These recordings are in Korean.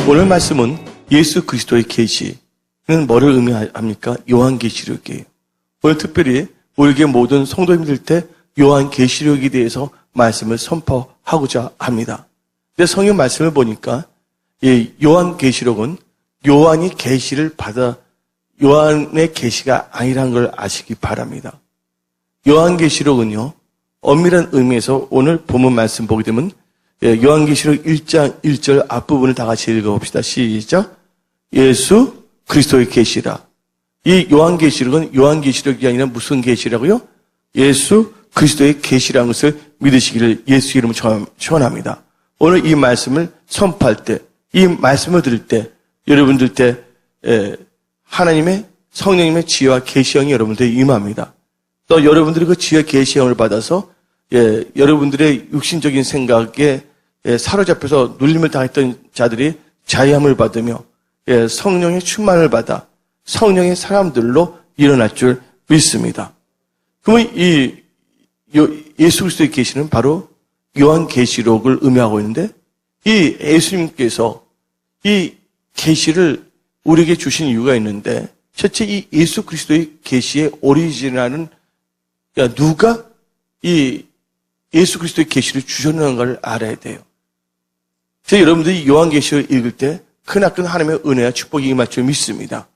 오늘 말씀은 예수 그리스도의 계시는 뭐를 의미합니까? 요한계시록이에요. 오늘 특별히 우리에게 모든 성도님들 때 요한계시록에 대해서 말씀을 선포하고자 합니다. 근데 성경 말씀을 보니까 이 요한계시록은 요한이 계시를 받아 요한의 계시가 아니라는 걸 아시기 바랍니다. 요한계시록은요, 엄밀한 의미에서 오늘 본문 말씀 보게 되면 요한계시록 1장 1절 앞부분을 다 같이 읽어봅시다. 시작. 예수 그리스도의 계시라. 이 요한계시록은 요한계시록이 아니라 무슨 계시라고요? 예수 그리스도의 계시라는 것을 믿으시기를 예수 이름으로 축원합니다. 오늘 이 말씀을 선포할 때, 이 말씀을 들을 때 여러분들 때 하나님의 성령님의 지혜와 계시형이 여러분들에 임합니다. 또 여러분들이 그 지혜 계시형을 받아서 여러분들의 육신적인 생각에 사로잡혀서 눌림을 당했던 자들이 자유함을 받으며 성령의 충만을 받아 성령의 사람들로 일어날 줄 믿습니다. 그러면 이 예수 그리스도의 계시는 바로 요한계시록을 의미하고 있는데, 이 예수님께서 이 계시를 우리에게 주신 이유가 있는데, 첫째 이 예수 그리스도의 계시의 오리진이라는, 누가 이 예수 그리스도의 계시를 주셨는가를 알아야 돼요. 그래서 여러분들이 요한계시를 읽을 때 크나큰 하나님의 은혜와 축복이 임할 줄 믿습니다.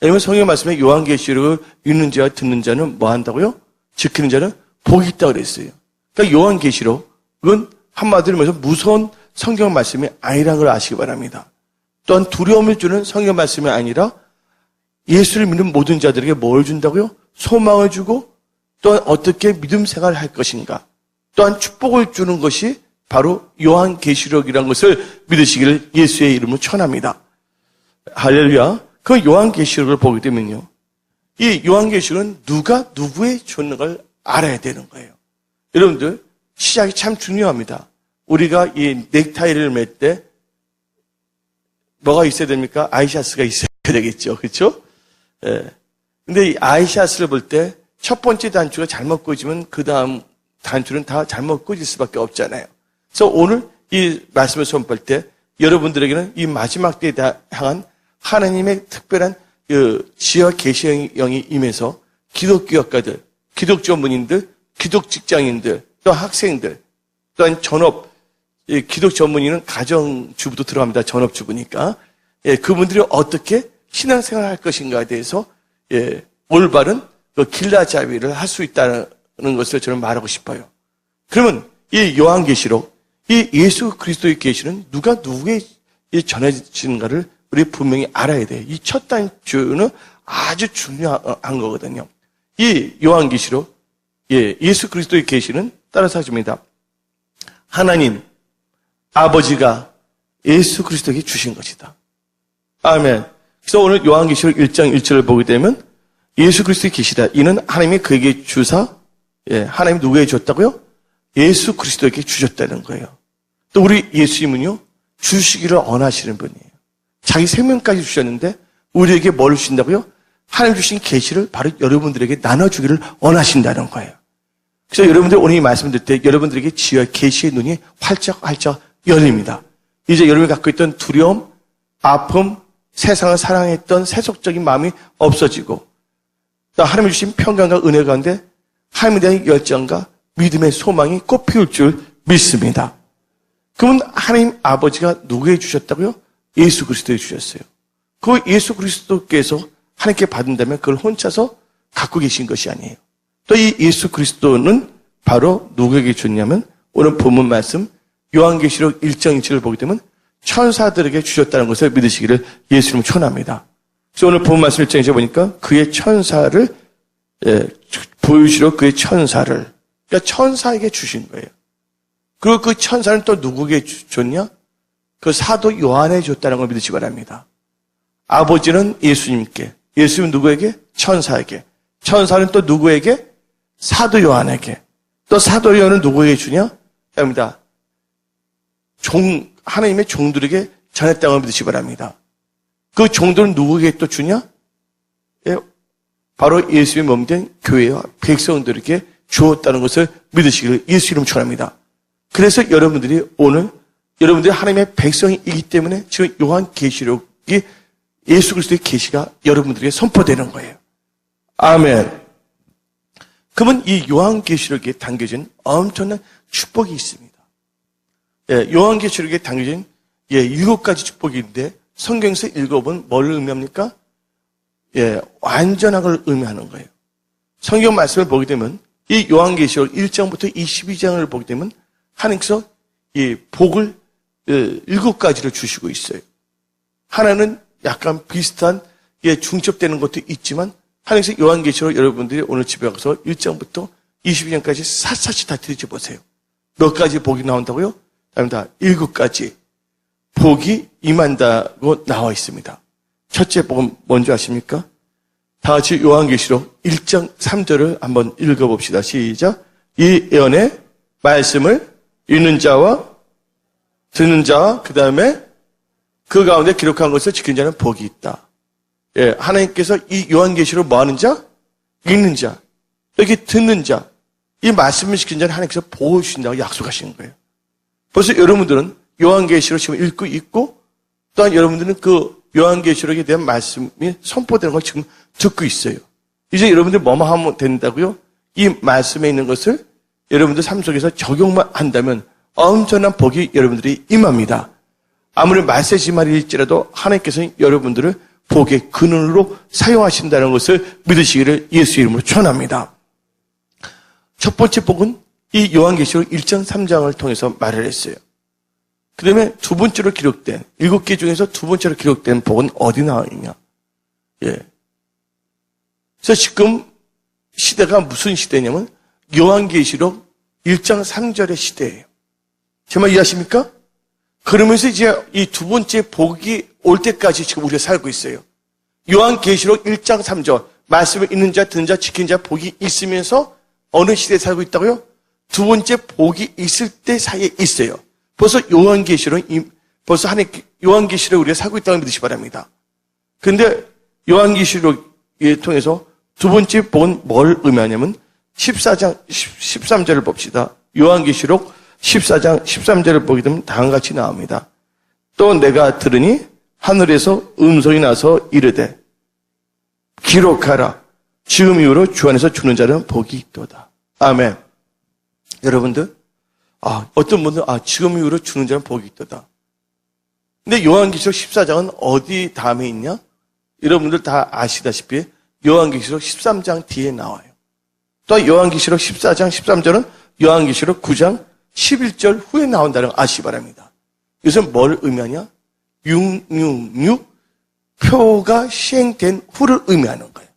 왜냐하면 성경 말씀에 요한계시록을 읽는 자와 듣는 자는 뭐 한다고요? 지키는 자는 복이 있다고 그랬어요. 그러니까 요한계시록은 한마디로 말해서 무서운 성경 말씀이 아니라는 걸 아시기 바랍니다. 또한 두려움을 주는 성경 말씀이 아니라 예수를 믿는 모든 자들에게 뭘 준다고요? 소망을 주고 또한 어떻게 믿음 생활을 할 것인가, 또한 축복을 주는 것이 바로 요한계시록이라는 것을 믿으시기를 예수의 이름으로 축원합니다. 할렐루야. 그 요한계시록을 보게 되면요, 이 요한계시록은 누가 누구의 줬는가를 알아야 되는 거예요. 여러분들 시작이 참 중요합니다. 우리가 이 넥타이를 맬 때 뭐가 있어야 됩니까? 아이샤스가 있어야 되겠죠. 그렇죠? 근데 이 아이샤스를 볼 때 첫 번째 단추가 잘못 꽂으면 그 다음 단추는 다 잘못 꽂을 수밖에 없잖아요. 그래서 오늘 이 말씀을 선포할 때 여러분들에게는 이 마지막 때에 향한 하나님의 특별한 지혜와 계시형이 임해서 기독교학과들, 기독 전문인들, 기독 직장인들, 또 학생들, 또한 전업, 기독 전문인은 가정주부도 들어갑니다. 전업주부니까. 그분들이 어떻게 신앙생활을 할 것인가에 대해서 올바른 길라잡이를 할 수 있다는 것을 저는 말하고 싶어요. 그러면 이 요한계시록, 이 예수 그리스도의 계시는 누가 누구에게 전해지는가를 우리 분명히 알아야 돼요. 이 첫 단추는 아주 중요한 거거든요. 이 요한계시록, 예수 그리스도의 계시는 따라서 하십니다. 하나님 아버지가 예수 그리스도에게 주신 것이다. 아멘. 그래서 오늘 요한계시록 1장 1절을 보게 되면 예수 그리스도의 계시다. 이는 하나님이 그에게 주사, 하나님이 누구에게 줬다고요? 예수 그리스도에게 주셨다는 거예요. 또 우리 예수님은요, 주시기를 원하시는 분이에요. 자기 생명까지 주셨는데 우리에게 뭘 주신다고요? 하나님 주신 계시를 바로 여러분들에게 나눠주기를 원하신다는 거예요. 그래서 여러분들 오늘 이 말씀 들 때 여러분들에게 지혜와 계시의 눈이 활짝활짝 열립니다. 이제 여러분이 갖고 있던 두려움, 아픔, 세상을 사랑했던 세속적인 마음이 없어지고, 또 하나님이 주신 평강과 은혜 가운데 하나님에 대한 열정과 믿음의 소망이 꽃피울 줄 믿습니다. 그러면 하나님 아버지가 누구에게 주셨다고요? 예수 그리스도에게 주셨어요. 그 예수 그리스도께서 하나님께 받는다면 그걸 혼자서 갖고 계신 것이 아니에요. 또 이 예수 그리스도는 바로 누구에게 줬냐면 오늘 본문 말씀 요한계시록 1장 1절을 보게 되면 천사들에게 주셨다는 것을 믿으시기를 예수님은 축원합니다. 그래서 오늘 본문 말씀 1장 1절에 보니까 그의 천사를 보여주시러 그의 천사를, 그러니까 천사에게 주신 거예요. 그리고 그 천사는 또 누구에게 줬냐? 그 사도 요한에게 줬다는 걸 믿으시기 바랍니다. 아버지는 예수님께, 예수님은 누구에게? 천사에게. 천사는 또 누구에게? 사도 요한에게. 또 사도 요한은 누구에게 주냐? 합니다. 하나님의 종들에게 전했다는 걸 믿으시기 바랍니다. 그 종들은 누구에게 또 주냐? 바로 예수의 몸된 교회와 백성들에게 주었다는 것을 믿으시기를 예수 이름 축원합니다. 그래서 여러분들이 오늘 여러분들이 하나님의 백성이기 때문에 지금 요한계시록이 예수 그리스도의 계시가 여러분들에게 선포되는 거예요. 아멘. 그러면 이 요한계시록에 담겨진 엄청난 축복이 있습니다. 요한계시록에 담겨진 7가지 축복이 있는데 성경에서 읽어보면 뭘 의미합니까? 완전한 걸 의미하는 거예요. 성경 말씀을 보게 되면 이 요한계시록 1장부터 22장을 보게 되면 하나님께서 이 복을 7가지로 주시고 있어요. 하나는 약간 비슷한 중첩되는 것도 있지만 하나님께서 요한계시록 여러분들이 오늘 집에 가서 1장부터 22장까지 샅샅이 다 뒤져보세요. 몇 가지 복이 나온다고요? 다음다 7가지 복이 임한다고 나와 있습니다. 첫째 복은 뭔지 아십니까? 다 같이 요한계시록 1장 3절을 한번 읽어봅시다. 시작. 이 예언의 말씀을 읽는 자와 듣는 자와 그 다음에 그 가운데 기록한 것을 지키는 자는 복이 있다. 하나님께서 이 요한계시록 뭐 하는 자? 읽는 자. 여기 듣는 자. 이 말씀을 지키는 자는 하나님께서 보호 주신다고 약속하시는 거예요. 벌써 여러분들은 요한계시록 지금 읽고 있고 또한 여러분들은 그 요한계시록에 대한 말씀이 선포되는 걸 지금 듣고 있어요. 이제 여러분들 뭐만 하면 된다고요? 이 말씀에 있는 것을 여러분들 삶 속에서 적용만 한다면 엄청난 복이 여러분들이 임합니다. 아무리 말세지말일지라도 하나님께서는 여러분들을 복의 근원으로 사용하신다는 것을 믿으시기를 예수 이름으로 축원합니다. 첫 번째 복은 이 요한계시록 1장 3장을 통해서 말을 했어요. 그 다음에 두 번째로 기록된 7개 중에서 두 번째로 기록된 복은 어디 나와 있냐? 그래서 지금 시대가 무슨 시대냐면 요한계시록 1장 3절의 시대예요. 제 말 이해하십니까? 그러면서 이제 이 두 번째 복이 올 때까지 지금 우리가 살고 있어요. 요한계시록 1장 3절 말씀을 읽는 자, 듣는 자, 지키는 자 복이 있으면서 어느 시대에 살고 있다고요? 두 번째 복이 있을 때 사이에 있어요. 벌써 요한계시록 우리가 살고 있다고 믿으시기 바랍니다. 그런데 요한계시록에 통해서 두 번째 복은 뭘 의미하냐면 14장 13절을 봅시다. 요한계시록 14장 13절을 보게 되면 다음과 같이 나옵니다. 또 내가 들으니 하늘에서 음성이 나서 이르되 기록하라. 지금 이후로 주 안에서 주는 자는 복이 있도다. 아멘. 여러분들, 어떤 분들은 지금 이후로 주는 자는 복이 있도다. 근데 요한계시록 14장은 어디 다음에 있냐? 여러분들 다 아시다시피 요한계시록 13장 뒤에 나와요. 또 요한계시록 14장 13절은 요한계시록 9장 11절 후에 나온다는 걸 아시기 바랍니다. 이것은 뭘 의미하냐? 666 표가 시행된 후를 의미하는 거예요.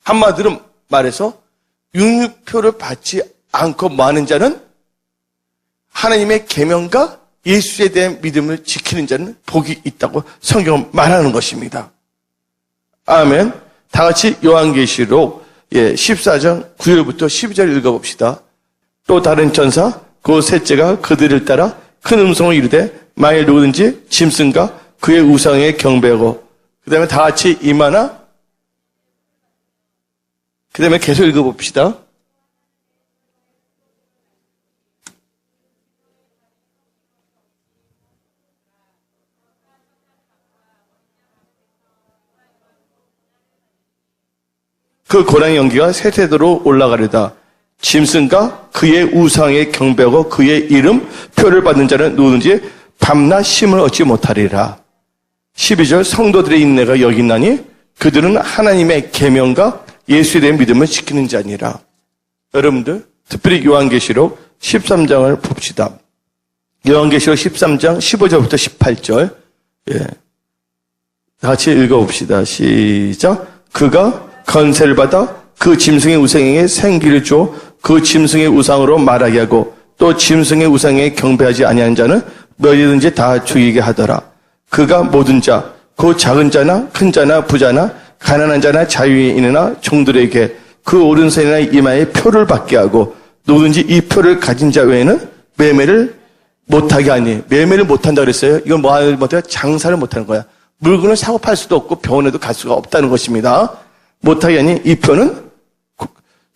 한마디로 말해서 666표를 받지 않고 많은 자는 하나님의 계명과 예수에 대한 믿음을 지키는 자는 복이 있다고 성경은 말하는 것입니다. 아멘. 다 같이 요한계시록 14장 9절부터 12절 읽어봅시다. 또 다른 천사 그 셋째가 그들을 따라 큰 음성을 이르되 만일 누구든지 짐승과 그의 우상에 경배하고 그 다음에 다 같이 임하나 그 다음에 계속 읽어봅시다. 그 고랑의 연기가 세 세대로 올라가려다. 짐승과 그의 우상에 경배하고 그의 이름 표를 받는 자는 누구든지 밤낮 쉼을 얻지 못하리라. 12절 성도들의 인내가 여기 있나니 그들은 하나님의 계명과 예수에 대한 믿음을 지키는 자니라. 여러분들 특별히 요한계시록 13장을 봅시다. 요한계시록 13장 15절부터 18절 같이 읽어봅시다. 시작. 그가 건세를 받아 그 짐승의 우상에게 생기를 줘 그 짐승의 우상으로 말하게 하고 또 짐승의 우상에 경배하지 아니하는 자는 너희든지 다 죽이게 하더라. 그가 모든 자, 그 작은 자나 큰 자나 부자나 가난한 자나 자유인이나 종들에게 그 오른손이나 이마에 표를 받게 하고 누구든지 이 표를 가진 자 외에는 매매를 못하게 하니. 매매를 못한다 그랬어요. 이건 뭐 하는 못해요? 장사를 못하는 거야. 물건을 사고 팔 수도 없고 병원에도 갈 수가 없다는 것입니다. 못하게 하니 이 표는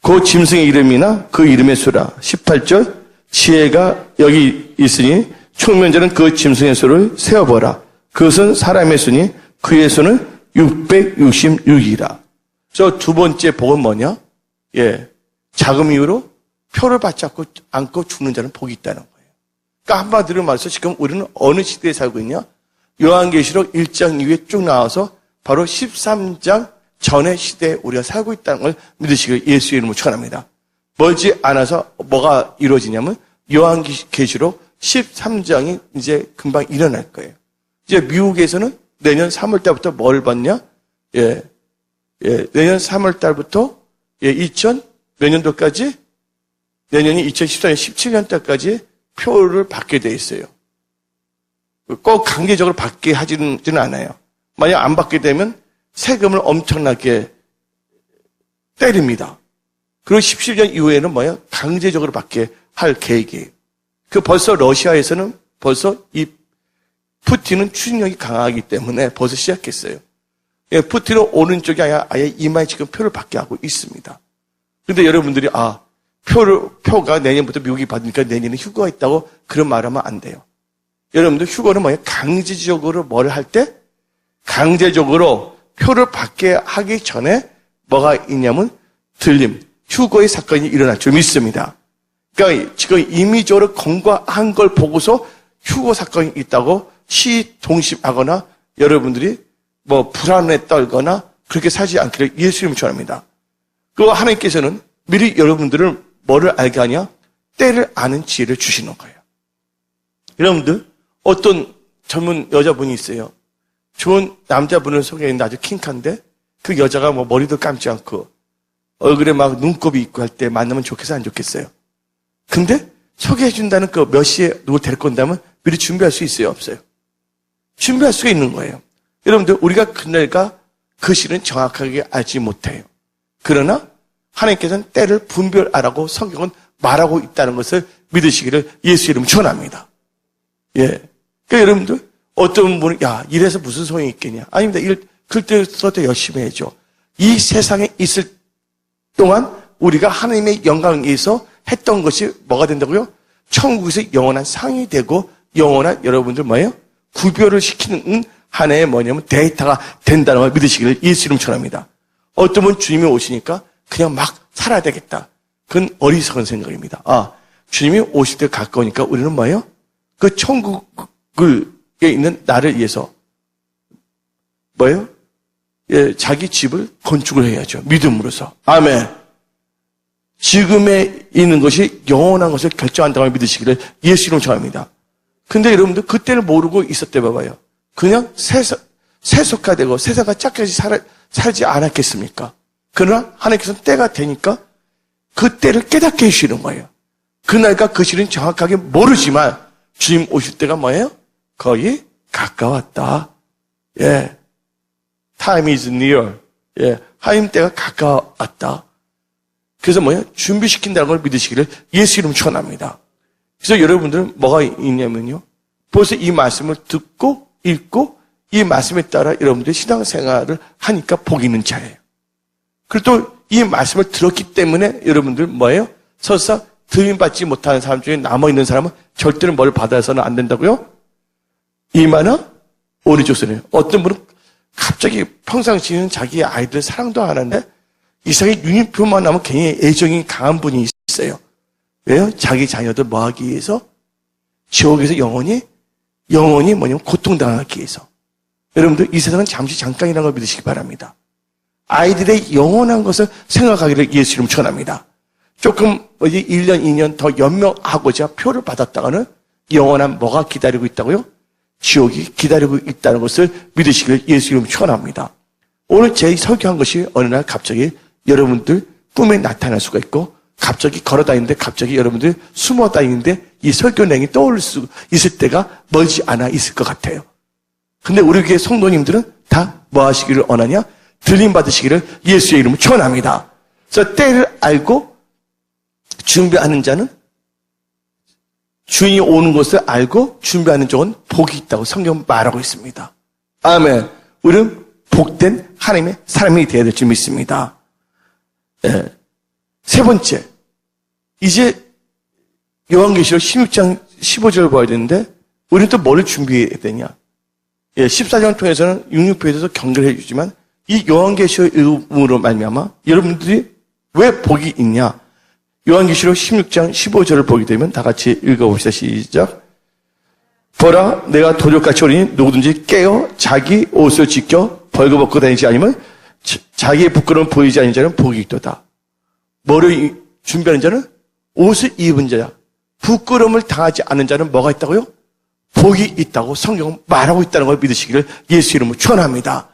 그 짐승의 이름이나 그 이름의 수라. 18절 지혜가 여기 있으니 총면제는 그 짐승의 수를 세어보라. 그것은 사람의 수니 그의 수는 666이라. 저 두 번째 복은 뭐냐? 자금 이후로 표를 받지 않고 죽는 자는 복이 있다는 거예요. 그러니까 한마디로 말해서 지금 우리는 어느 시대에 살고 있냐? 요한계시록 1장 이후에 쭉 나와서 바로 13장 전의 시대에 우리가 살고 있다는 걸 믿으시길 예수의 이름으로 축원합니다. 멀지 않아서 뭐가 이루어지냐면 요한계시록 13장이 이제 금방 일어날 거예요. 이제 미국에서는 내년 3월 달부터 뭘 받냐? 내년 3월 달부터 몇 년도까지? 내년이 2014년 17년 달까지 표를 받게 돼 있어요. 꼭 강제적으로 받게 하지는 않아요. 만약 안 받게 되면 세금을 엄청나게 때립니다. 그리고 17년 이후에는 강제적으로 받게 할 계획이에요. 벌써 러시아에서는 벌써 이 푸틴은 추진력이 강하기 때문에 벌써 시작했어요. 푸틴은 오른쪽에 아예 이마에 지금 표를 받게 하고 있습니다. 근데 여러분들이 표가 내년부터 미국이 받으니까 내년에 휴가가 있다고 그런 말하면 안 돼요. 여러분들 휴가는 강제적으로 뭘 할 때? 강제적으로 표를 받게 하기 전에 뭐가 있냐면 휴거의 사건이 일어날 줄 믿습니다. 그러니까 지금 임의적으로 권고한 걸 보고서 휴거 사건이 있다고 시동심하거나 여러분들이 불안에 떨거나 그렇게 살지 않기를 예수님을 축원합니다. 그리고 하나님께서는 미리 여러분들을 뭐를 알게 하냐? 때를 아는 지혜를 주시는 거예요. 여러분들 어떤 젊은 여자분이 있어요. 좋은 남자분을 소개했는데 아주 킹칸데 그 여자가 머리도 감지 않고 얼굴에 막 눈곱이 있고 할 때 만나면 좋겠어요, 안 좋겠어요? 근데 소개해준다는 몇 시에 누굴 데릴 건다면 미리 준비할 수 있어요, 없어요? 준비할 수가 있는 거예요. 여러분들 우리가 그날과 그 시는 정확하게 알지 못해요. 그러나 하나님께서는 때를 분별하라고 성경은 말하고 있다는 것을 믿으시기를 예수 이름 축원합니다. 그러니까 여러분들 어떤 분은 이래서 무슨 소용이 있겠냐? 아닙니다. 그때부터 열심히 해야죠. 이 세상에 있을 동안 우리가 하나님의 영광에 의해서 했던 것이 뭐가 된다고요? 천국에서 영원한 상이 되고 영원한 여러분들 구별을 시키는 하나의 데이터가 된다는 걸 믿으시기를 예수 이름 축원합니다. 어떤 분 주님이 오시니까 그냥 막 살아야 되겠다. 그건 어리석은 생각입니다. 주님이 오실 때 가까우니까 우리는 그 천국에 있는 나를 위해서 자기 집을 건축을 해야죠. 믿음으로서. 아멘. 지금에 있는 것이 영원한 것을 결정한다고 믿으시기를 예수 이름으로 축원합니다. 근데 여러분들 그때를 모르고 있었대 봐봐요. 그냥 세속화되고 세상과 짝같이 살지 않았겠습니까? 그러나 하나님께서는 때가 되니까 그 때를 깨닫게 해주시는 거예요. 그날과 그 시는 정확하게 모르지만 주님 오실 때가 거의 가까웠다. Time is near. 하나님 때가 가까웠다. 그래서 준비시킨다는 걸 믿으시기를 예수 이름 축원합니다. 그래서 여러분들은 뭐가 있냐면요. 벌써 이 말씀을 듣고 읽고 이 말씀에 따라 여러분들이 신앙생활을 하니까 복이 있는 자예요. 그리고 또 이 말씀을 들었기 때문에 여러분들 설사 들림받지 못하는 사람 중에 남아있는 사람은 절대로 뭘 받아서는 안 된다고요? 이마나 오른쪽선이에요. 어떤 분은 갑자기 평상시에는 자기 아이들 사랑도 안 하는데 이상하게 유니폼만 나면 괜히 애정이 강한 분이 있어요. 왜요? 자기 자녀들 뭐하기 위해서? 지옥에서 영원히 고통당하기 위해서. 여러분들 이 세상은 잠깐이라는 걸 믿으시기 바랍니다. 아이들의 영원한 것을 생각하기를 예수 이름 축원합니다. 조금 1년, 2년 더 연명하고자 표를 받았다가는 영원한 뭐가 기다리고 있다고요? 지옥이 기다리고 있다는 것을 믿으시기를 예수 이름 축원합니다. 오늘 제 설교한 것이 어느 날 갑자기 여러분들 꿈에 나타날 수가 있고 갑자기 걸어다니는데 갑자기 여러분들 숨어 다니는데 이 설교 내용이 떠오를 수 있을 때가 멀지 않아 있을 것 같아요. 근데 우리 교회 성도님들은 다 뭐 하시기를 원하냐? 들림 받으시기를 예수의 이름으로 축원합니다. 그래서 때를 알고 준비하는 자는 주인이 오는 것을 알고 준비하는 쪽은 복이 있다고 성경은 말하고 있습니다. 아멘. 우리는 복된 하나님의 사람이 되어야 될 줄 믿습니다. 세 번째, 이제 요한계시록 16장 15절을 봐야 되는데 우리는 또 뭘 준비해야 되냐? 14장 통해서는 66페이지에서 경계를 해주지만 이 요한계시록 읽음으로 말미암아 여러분들이 왜 복이 있냐? 요한계시록 16장 15절을 보게 되면 다 같이 읽어봅시다. 시작. 보라, 내가 도적같이 오리니 누구든지 깨어 자기 옷을 지켜 벌거벗고 다니지 아니면 자기의 부끄러움 보이지 않는 자는 복이 있도다. 뭐를 준비하는 자는 옷을 입은 자야. 부끄러움을 당하지 않는 자는 뭐가 있다고요? 복이 있다고 성경은 말하고 있다는 걸 믿으시기를 예수 이름으로 축원합니다.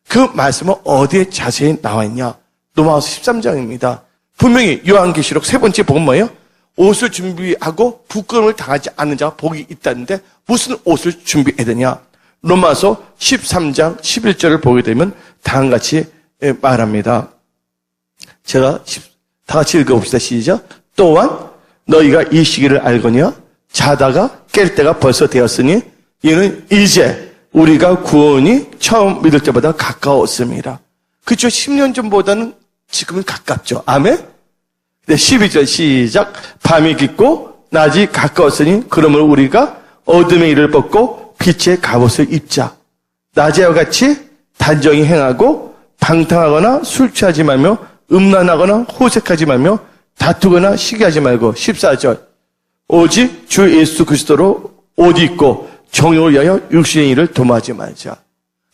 그 말씀은 어디에 자세히 나와 있냐? 로마서 13장입니다. 분명히 요한계시록 세 번째 복은 뭐예요? 옷을 준비하고 부끄러움을 당하지 않는 자가 복이 있다는데 무슨 옷을 준비해야 되냐? 로마서 13장 11절을 보게 되면 다음같이 말합니다. 제가 다 같이 읽어봅시다. 시작. 또한 너희가 이 시기를 알거니와 자다가 깰 때가 벌써 되었으니 이는 이제 우리가 구원이 처음 믿을 때보다 가까웠습니다. 그렇죠? 10년 전보다는 지금은 가깝죠. 아멘? 네, 12절 시작. 밤이 깊고 낮이 가까웠으니 그러므로 우리가 어둠의 일을 벗고 빛의 갑옷을 입자. 낮에와 같이 단정히 행하고 방탕하거나 술 취하지 말며 음란하거나 호색하지 말며 다투거나 시기하지 말고 14절. 오직 주 예수 그리스도로 옷 입고 정욕을 위하여 육신의 일을 도모하지 말자.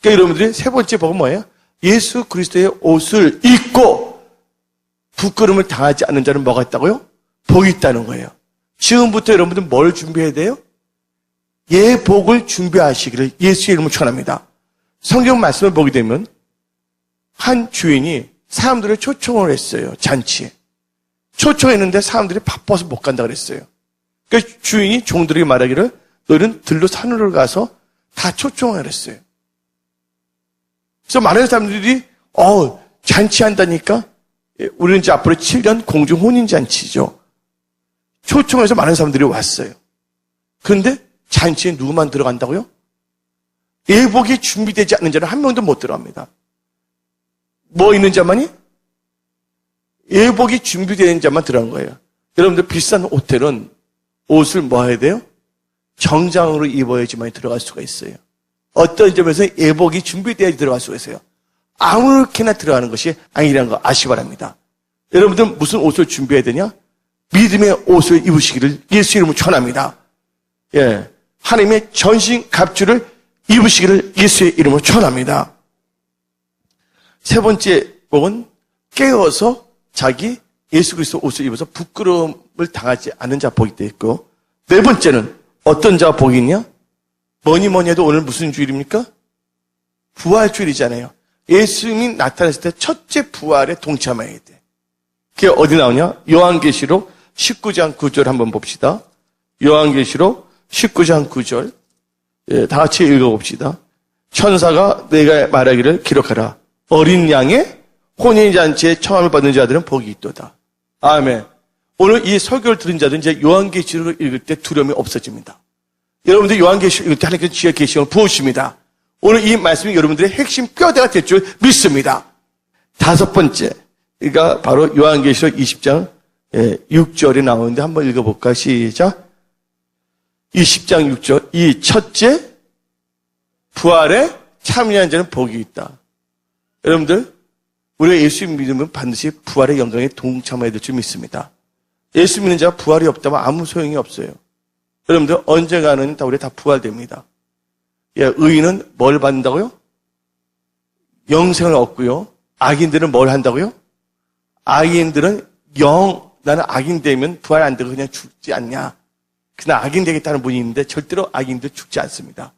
그러니까 여러분들이 세 번째 복은 뭐예요? 예수 그리스도의 옷을 입고 부끄러움을 당하지 않는 자는 뭐가 있다고요? 복이 있다는 거예요. 지금부터 여러분들 뭘 준비해야 돼요? 예복을 준비하시기를 예수의 이름으로 축원합니다. 성경 말씀을 보게 되면 한 주인이 사람들을 초청을 했어요. 잔치에. 초청했는데 사람들이 바빠서 못 간다 그랬어요. 그러니까 주인이 종들에게 말하기를 너희는 들로 산으로 가서 다 초청을 했어요. 그래서 많은 사람들이 잔치한다니까 우리는 이제 앞으로 7년 공중 혼인잔치죠. 초청해서 많은 사람들이 왔어요. 그런데 잔치에 누구만 들어간다고요? 예복이 준비되지 않는 자는 한 명도 못 들어갑니다. 뭐 있는 자만이? 예복이 준비되는 자만 들어간 거예요. 여러분들 비싼 호텔은 옷을 뭐 해야 돼요? 정장으로 입어야지만 들어갈 수가 있어요. 어떤 점에서 예복이 준비되어야지 들어갈 수가 있어요. 아무렇게나 들어가는 것이 아니라는 거 아시기 바랍니다. 여러분들 무슨 옷을 준비해야 되냐? 믿음의 옷을 입으시기를 예수 이름으로 축원합니다. 예, 하나님의 전신 갑주를 입으시기를 예수의 이름으로 축원합니다. 세 번째 복은 깨어서 자기 예수 그리스도 옷을 입어서 부끄러움을 당하지 않는 자 복이 되어 있고, 네 번째는 어떤 자가 복이 있냐? 뭐니 해도 오늘 무슨 주일입니까? 부활주일이잖아요. 예수님이 나타났을 때 첫째 부활에 동참해야 돼. 그게 어디 나오냐? 요한계시록 19장 9절 한번 봅시다. 요한계시록 19장 9절. 예, 다 같이 읽어봅시다. 천사가 내가 말하기를 기록하라. 어린 양의 혼인잔치에 청함을 받는 자들은 복이 있도다. 아멘. 오늘 이 설교를 들은 자들은 이제 요한계시록을 읽을 때 두려움이 없어집니다. 여러분들 요한계시록 읽을 때 하나님께서 지혜 계시록을 부으십니다. 오늘 이 말씀이 여러분들의 핵심 뼈대가 될 줄 믿습니다. 다섯 번째, 그러니까 바로 요한계시록 20장 6절이 나오는데 한번 읽어볼까? 시작. 20장 6절. 이 첫째 부활에 참여한 자는 복이 있다. 여러분들, 우리가 예수 믿으면 반드시 부활의 영광에 동참해야 될 줄 믿습니다. 예수 믿는 자가 부활이 없다면 아무 소용이 없어요. 여러분들, 언젠가는 다 우리 다 부활됩니다. 예, 의인은 뭘 받는다고요? 영생을 얻고요. 악인들은 뭘 한다고요? 악인들은 나는 악인 되면 부활 안 되고 그냥 죽지 않냐. 그냥 악인 되겠다는 분이 있는데 절대로 악인들 죽지 않습니다.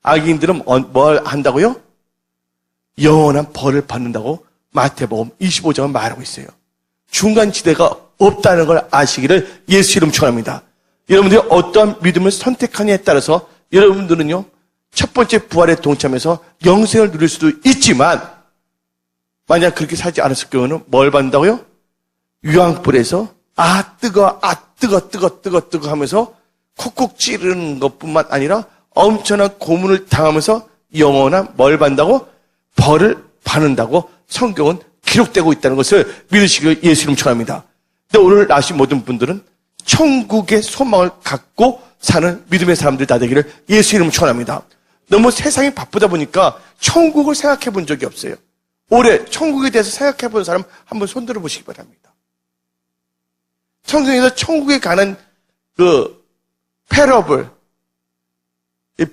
악인들은 뭘 한다고요? 영원한 벌을 받는다고 마태복음 25장은 말하고 있어요. 중간지대가 없다는 걸 아시기를 예수 이름 축원합니다. 여러분들이 어떠한 믿음을 선택하느냐에 따라서 여러분들은요, 첫 번째 부활에 동참해서 영생을 누릴 수도 있지만, 만약 그렇게 살지 않았을 경우는 뭘 받는다고요? 유황불에서 뜨거 하면서 콕콕 찌르는 것뿐만 아니라 엄청난 고문을 당하면서 영원한 뭘 받는다고? 벌을 받는다고 성경은 기록되고 있다는 것을 믿으시길 예수 이름 축원합니다. 근데 오늘 나신 모든 분들은 천국의 소망을 갖고 사는 믿음의 사람들이 다 되기를 예수 이름으로 축원합니다. 너무 세상이 바쁘다 보니까 천국을 생각해 본 적이 없어요. 올해 천국에 대해서 생각해 본 사람 한번 손들어 보시기 바랍니다. 성경에서 천국에 가는 패러블,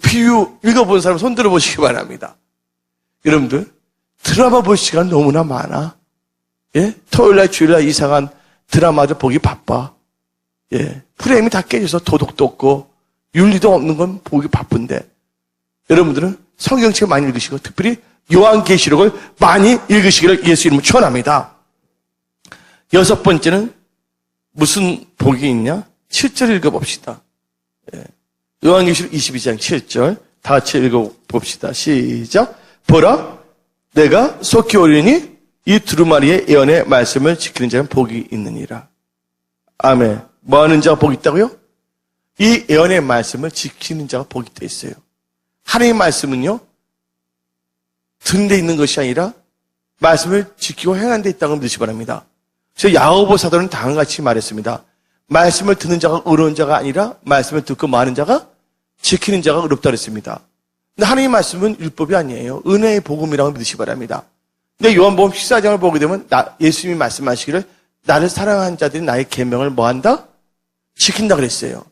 비유 읽어본 사람 손들어 보시기 바랍니다. 여러분들, 드라마 볼 시간 너무나 많아. 예? 토요일날, 주일날 이상한 드라마도 보기 바빠. 예. 프레임이 다 깨져서 도덕도 없고, 윤리도 없는 건 보기 바쁜데, 여러분들은 성경책 많이 읽으시고, 특별히 요한계시록을 많이 읽으시기를 예수 이름으로 축원합니다. 6번째는 무슨 복이 있냐? 7절 읽어봅시다. 예. 요한계시록 22장 7절 다 같이 읽어봅시다. 시작. 보라, 내가 속히 오리니 이 두루마리의 예언의 말씀을 지키는 자는 복이 있느니라. 아멘. 뭐 하는 자가 복이 있다고요? 이 예언의 말씀을 지키는 자가 복이 있다 있어요. 하나님의 말씀은요, 든 데 있는 것이 아니라 말씀을 지키고 행하는 데 있다고 믿으시기 바랍니다. 그래서 야고보 사도는 다음같이 말했습니다. 말씀을 듣는 자가 의로운 자가 아니라 말씀을 듣고 마는 자가 지키는 자가 의롭다 그랬습니다. 근데 하나님의 말씀은 율법이 아니에요. 은혜의 복음이라고 믿으시기 바랍니다. 근데 요한복음 14장을 보게 되면 예수님이 말씀하시기를 나를 사랑하는 자들이 나의 계명을 뭐한다? 지킨다 그랬어요.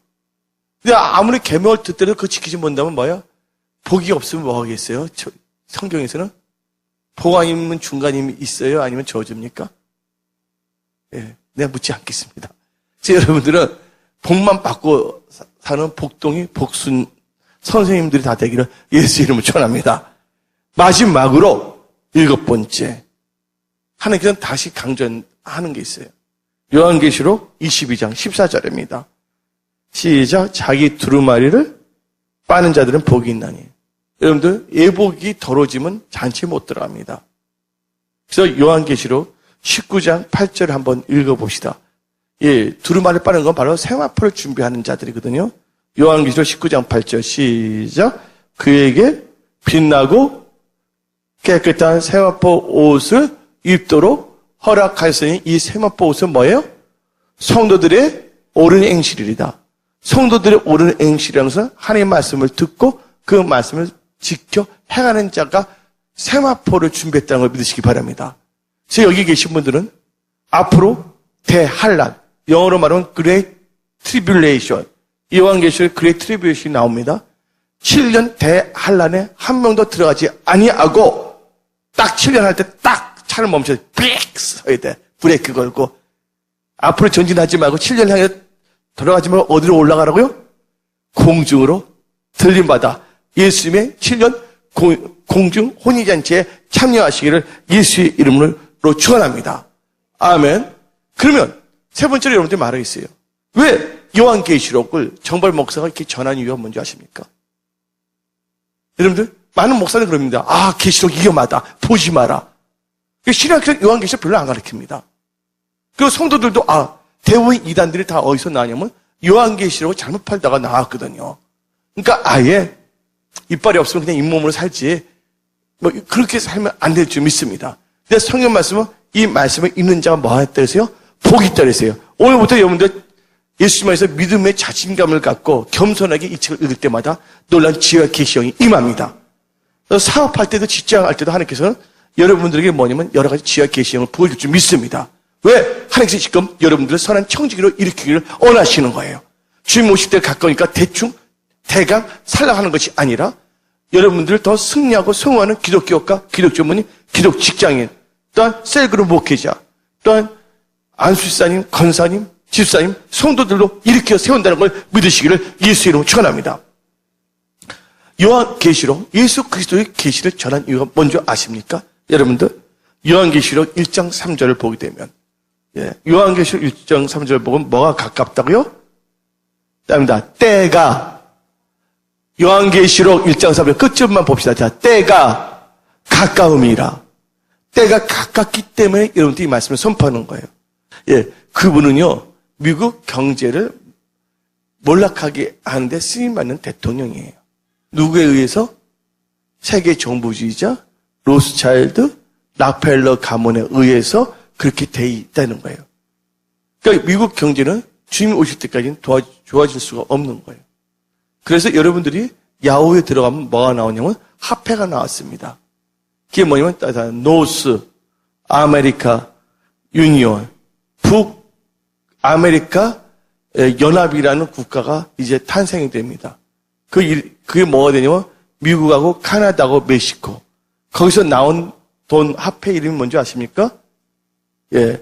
근데 아무리 계명을 듣더라도 그거 지키지 못한다면 뭐야? 복이 없으면 뭐 하겠어요? 성경에서는 복 아니면 중간임이 있어요? 아니면 저주입니까? 예, 내가 묻지 않겠습니다. 여러분들은 복만 받고 사는 복동이 복순 선생님들이 다 되기를 예수 이름으로 축원합니다. 마지막으로 7번째, 하나님께서는 다시 강조하는 게 있어요. 요한계시록 22장 14절입니다. 시작. 자기 두루마리를 빠는 자들은 복이 있나니. 여러분들, 예복이 더러워지면 잔치 못 들어갑니다. 그래서 요한계시록 19장 8절 한번 읽어봅시다. 예, 두루마리 빠는 건 바로 세마포를 준비하는 자들이거든요. 요한계시록 19장 8절 시작. 그에게 빛나고 깨끗한 세마포 옷을 입도록 허락하였으니 이 세마포 옷은 뭐예요? 성도들의 옳은 행실이다. 성도들의 옳은 행실이라는 것은 하나님의 말씀을 듣고 그 말씀을 지켜 행하는 자가 세마포를 준비했다는 걸 믿으시기 바랍니다. 그래서 여기 계신 분들은 앞으로 대환란, 영어로 말하면 Great Tribulation, 요한계시록 Great Tribulation이 나옵니다. 7년 대환란에 한 명도 들어가지 아니하고 딱 7년 할 때 딱 차를 멈춰서 삑 서야 돼. 브레이크 걸고 앞으로 전진하지 말고 7년 향해 들어가지 말고 어디로 올라가라고요? 공중으로 들림받아 예수님의 7년 공중 혼인잔치에 참여하시기를 예수의 이름으로 축원합니다. 아멘. 그러면 세 번째로 여러분들이 말하겠어요. 왜 요한계시록을 정발 목사가 이렇게 전한 이유가 뭔지 아십니까? 여러분들 많은 목사는 그럽니다. 아, 계시록 위험하다. 보지 마라. 신약에서 요한계시록 별로 안 가르칩니다. 그리고 성도들도 대부분 이단들이 다 어디서 나왔냐면 요한계시록을 잘못 팔다가 나왔거든요. 그러니까 아예 이빨이 없으면 그냥 잇몸으로 살지 뭐 그렇게 살면 안 될 줄 믿습니다. 근데 성경 말씀은 이 말씀을 읽는 자가 뭐 했다 그랬어요? 복이 있다 그랬어요. 오늘부터 여러분들 예수님께서 믿음의 자신감을 갖고 겸손하게 이 책을 읽을 때마다 놀란 지혜와 계시형이 임합니다. 사업할 때도 직장할 때도 하나님께서는 여러분들에게 뭐냐면 여러 가지 지혜와 계시형을 보여줄 줄 믿습니다. 왜? 하나님께서 지금 여러분들을 선한 청지기로 일으키기를 원하시는 거예요. 주님 오실 때 가까우니까 대충 대강 살아가는 것이 아니라 여러분들을 더 승리하고 성공하는 기독교과 기독 전문인, 기독 직장인, 또한 셀그룹 목회자, 또한 안수사님, 권사님, 집사님, 성도들로 일으켜 세운다는 걸 믿으시기를 예수 이름으로 축원합니다. 요한계시록, 예수 그리스도의 계시를 전한 이유가 뭔지 아십니까? 여러분들, 요한계시록 1장 3절을 보게 되면, 요한계시록 1장 3절을 보면 뭐가 가깝다고요? 답니다. 때가, 요한계시록 1장 3절 끝줄만 봅시다. 자, 때가 가까움이라. 때가 가깝기 때문에 여러분들이 이 말씀을 선포하는 거예요. 그분은요, 미국 경제를 몰락하게 하는데 쓰임받는 대통령이에요. 누구에 의해서? 세계 정부주의자, 로스차일드, 락펠러 가문에 의해서 그렇게 돼 있다는 거예요. 그러니까 미국 경제는 주님이 오실 때까지는 좋아질 수가 없는 거예요. 그래서 여러분들이 야후에 들어가면 뭐가 나오냐면 화폐가 나왔습니다. 그게 뭐냐면 노스 아메리카 유니온, 북 아메리카 연합이라는 국가가 이제 탄생이 됩니다. 그게 뭐가 되냐면 미국하고 카나다하고 멕시코. 거기서 나온 돈 화폐 이름이 뭔지 아십니까? 예.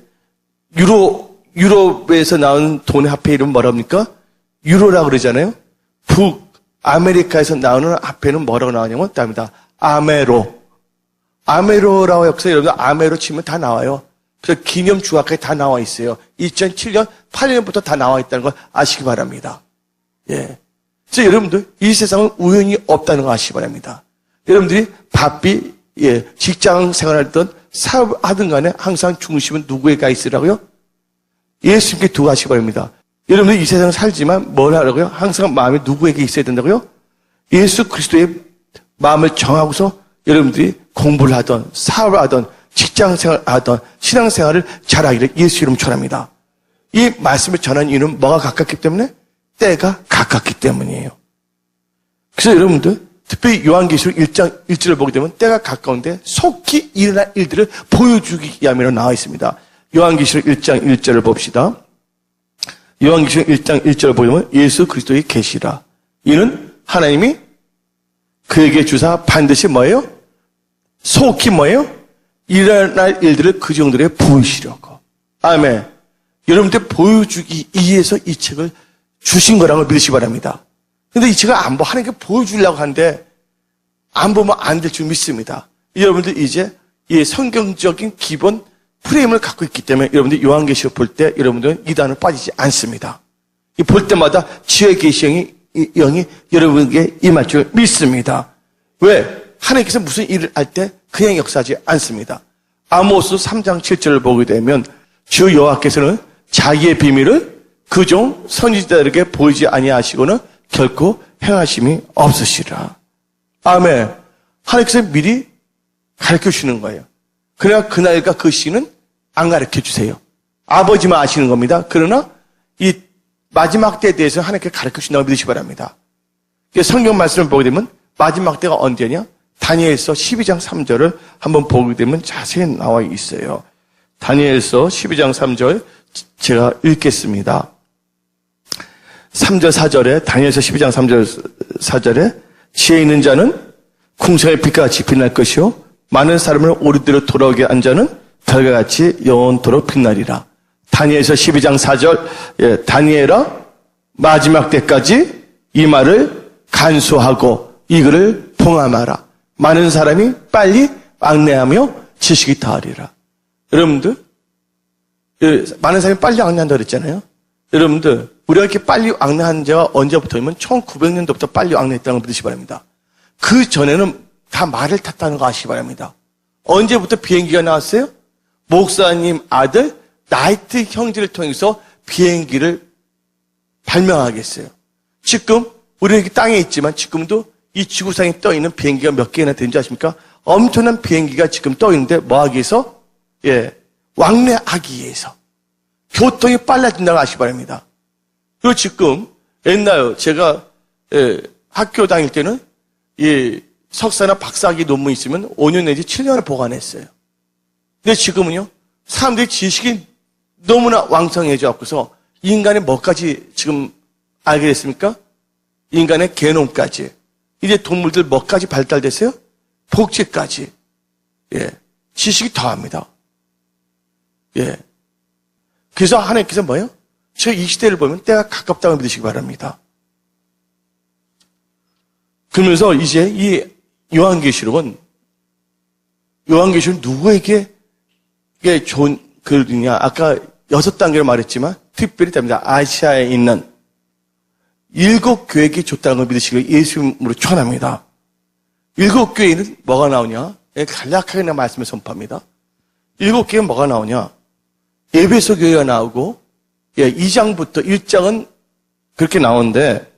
유럽에서 나온 돈의 화폐 이름은 뭐랍니까? 유로라고 그러잖아요. 북아메리카에서 나오는 화폐는 뭐라고 나오냐면 답니다. 아메로. 아메로라고 역사 여러분들 아메로 치면 다 나와요. 그래서 기념 주화까지 다 나와 있어요. 2007년, 8년부터 다 나와 있다는 걸 아시기 바랍니다. 예. 그래서 여러분들 이 세상은 우연이 없다는 걸 아시기 바랍니다. 여러분들이 바삐 직장 생활하든 사업하든 간에 항상 중심은 누구에게 있으라고요? 예수님께 두고 하시기 바랍니다. 여러분들 이 세상을 살지만 뭘 하라고요? 항상 마음이 누구에게 있어야 된다고요? 예수 그리스도의 마음을 정하고서 여러분들이 공부를 하던 사업을 하던 직장생활을 하던 신앙생활을 잘하기를 예수 이름 축원합니다. 이 말씀을 전하는 이유는 뭐가 가깝기 때문에? 때가 가깝기 때문이에요. 그래서 여러분들 특별히 요한계시록 1장 1절을 보게 되면 때가 가까운데 속히 일어날 일들을 보여주기 위함이라고 나와 있습니다. 요한계시록 1장 1절을 봅시다. 요한계시록 1장 1절을 보면 예수 그리스도의 계시라. 이는 하나님이 그에게 주사 반드시 뭐예요? 속히 뭐예요? 일어날 일들을 그 정도에 보이시려고. 아멘. 여러분들 보여주기 위해서 이 책을 주신 거라고 믿으시기 바랍니다. 근데 이 책을 안 하나님께 보여주려고 하는데 안 보면 안 될 줄 믿습니다. 여러분들 이제 이 성경적인 기본 프레임을 갖고 있기 때문에 여러분들 요한계시록 볼 때 여러분들은 이단을 빠지지 않습니다. 이 볼 때마다 지혜의 계시 영이 여러분에게 임할 줄 믿습니다. 왜? 하나님께서 무슨 일을 할 때 그냥 역사하지 않습니다. 아모스 3장 7절을 보게 되면 주 여호와께서는 자기의 비밀을 그종 선지자들에게 보이지 아니하시고는 결코 행하심이 없으시라. 아멘. 하나님께서 미리 가르쳐 주시는 거예요. 그러나 그날과 그 시는 안 가르쳐 주세요. 아버지만 아시는 겁니다. 그러나 이 마지막 때에 대해서 하나님께 가르쳐 주신다고 믿으시기 바랍니다. 성경 말씀을 보게 되면 마지막 때가 언제냐? 다니엘서 12장 3절을 한번 보게 되면 자세히 나와 있어요. 다니엘서 12장 3절 제가 읽겠습니다. 3절 4절에 다니엘서 12장 3절 4절에 지혜 있는 자는 궁창의 빛과 같이 빛날 것이요 많은 사람을 오르대로 돌아오게 한 자는 별과 같이 영원토록 빛나리라. 다니엘서 12장 4절 다니엘아 마지막 때까지 이 말을 간수하고 이 글을 봉함하라. 많은 사람이 빨리 왕래하며 지식이 다하리라. 여러분들 많은 사람이 빨리 왕래한다고 그랬잖아요. 여러분들 우리가 이렇게 빨리 왕래한 지가 언제부터냐면 1900년도부터 빨리 왕래했다는 걸 믿으시기 바랍니다. 그 전에는 다 말을 탔다는 거 아시기 바랍니다. 언제부터 비행기가 나왔어요? 목사님 아들 나이트 형제를 통해서 비행기를 발명하게 했어요. 지금 우리는 이렇게 땅에 있지만 지금도 이 지구상에 떠 있는 비행기가 몇 개나 되는지 아십니까? 엄청난 비행기가 지금 떠 있는데 뭐 하기 위해서? 왕래하기 위해서. 교통이 빨라진다고 아시기 바랍니다. 그리고 지금 옛날 제가 학교 다닐 때는 석사나 박사학위 논문 있으면 5년 내지 7년을 보관했어요. 근데 지금은요, 사람들이 지식이 너무나 왕성해져 갖고서 인간의 뭐까지 지금 알게 됐습니까? 인간의 게놈까지. 이제 동물들 뭐까지 발달됐어요? 복제까지. 지식이 더합니다. 그래서 하나님께서 뭐예요? 저 이 시대를 보면 때가 가깝다고 믿으시기 바랍니다. 그러면서 이제 이 요한계시록은 누구에게 좋은 글이냐? 아까 6단계로 말했지만 특별히 답니다. 아시아에 있는 7교회에게 줬다는 걸 믿으시길 예수님으로 축원합니다. 7교회는 뭐가 나오냐? 간략하게 내 말씀을 선포합니다. 7교회는 뭐가 나오냐? 에베소 교회가 나오고 2장부터 1장은 그렇게 나오는데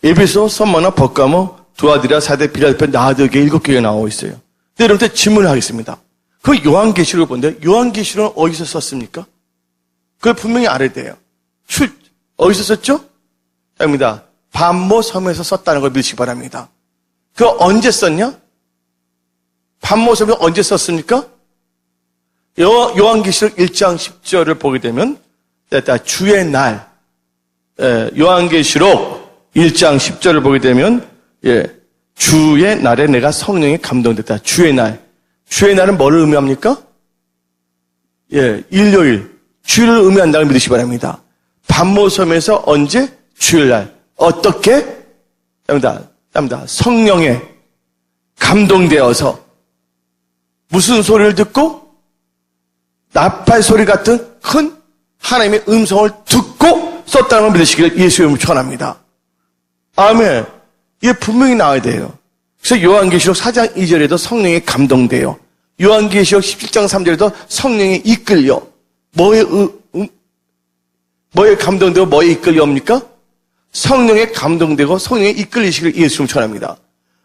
에베소, 선마나, 버가모, 두아디라, 사대, 빌라델피아, 라디오교회 7교회가 나오고 있어요. 근데 여러분들 질문을 하겠습니다. 그 요한계시록을 본데 요한계시록은 어디서 썼습니까? 그걸 분명히 알아야 돼요. 어디서 썼죠? 입니다. 반모 섬에서 썼다는 걸 믿으시기 바랍니다. 그거 언제 썼냐? 반모 섬에 언제 썼습니까? 요한계시록 1장 10절을 보게 되면 주의 날, 요한계시록 1장 10절을 보게 되면 주의 날에 내가 성령에 감동됐다. 주의 날. 주의 날은 뭐를 의미합니까? 일요일. 주일을 의미한다고 믿으시기 바랍니다. 반모섬에서 언제? 주일날. 어떻게? 답니다. 성령에 감동되어서 무슨 소리를 듣고? 나팔 소리 같은 큰 하나님의 음성을 듣고 썼다는 걸 믿으시기를 예수의 이름으로 축원합니다. 아멘. 이게 분명히 나와야 돼요. 그래서 요한계시록 4장 2절에도 성령에 감동돼요. 요한계시록 17장 3절에도 성령에 이끌려. 뭐에 감동되고 뭐에 이끌려옵니까? 성령에 감동되고 성령에 이끌리시기를 예수로 전합니다.